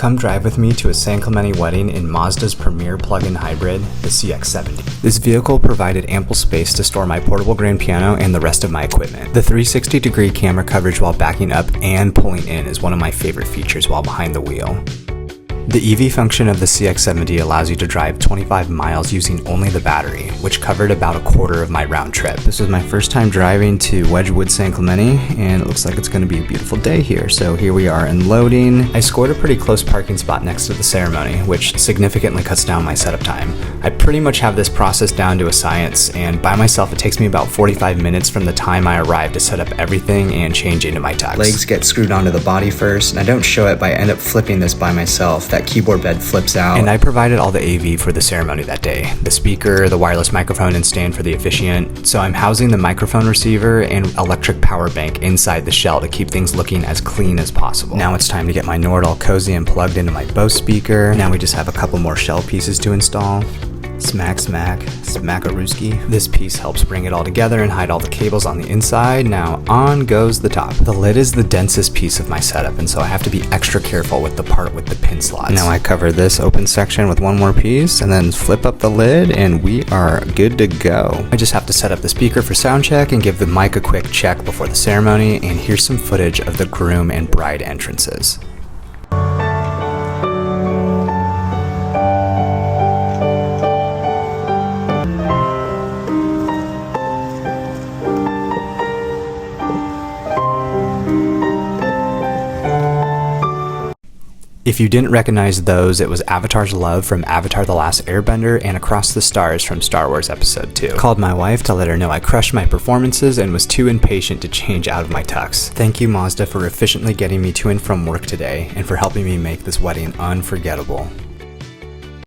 Come drive with me to a San Clemente wedding in Mazda's premier plug-in hybrid, the CX-70. This vehicle provided ample space to store my portable grand piano and the rest of my equipment. The 360-degree camera coverage while backing up and pulling in is one of my favorite features while behind the wheel. The EV function of the CX-70 allows you to drive 25 miles using only the battery, which covered about a quarter of my round trip. This was my first time driving to Wedgwood, San Clemente, and it looks like it's going to be a beautiful day here. So here we are unloading. I scored a pretty close parking spot next to the ceremony, which significantly cuts down my setup time. I pretty much have this process down to a science, and by myself it takes me about 45 minutes from the time I arrive to set up everything and change into my tux. Legs get screwed onto the body first, and I don't show it, but I end up flipping this by myself. That keyboard bed flips out, and I provided all the AV for the ceremony that day. The speaker, the wireless microphone, and stand for the officiant. So I'm housing the microphone receiver and electric power bank inside the shell to keep things looking as clean as possible. Now it's time to get my Nord all cozy and plugged into my Bose speaker. Now we just have a couple more shell pieces to install. Smack, smack, smack-a-rooski. This piece helps bring it all together and hide all the cables on the inside. Now on goes the top. The lid is the densest piece of my setup, and so I have to be extra careful with the part with the pin slots. Now I cover this open section with one more piece and then flip up the lid and we are good to go. I just have to set up the speaker for sound check and give the mic a quick check before the ceremony, and here's some footage of the groom and bride entrances. If you didn't recognize those, it was Avatar's love from Avatar: The Last Airbender and Across the Stars from Star Wars Episode 2. Called my wife to let her know I crushed my performances and was too impatient to change out of my tux. Thank you, Mazda, for efficiently getting me to and from work today and for helping me make this wedding unforgettable.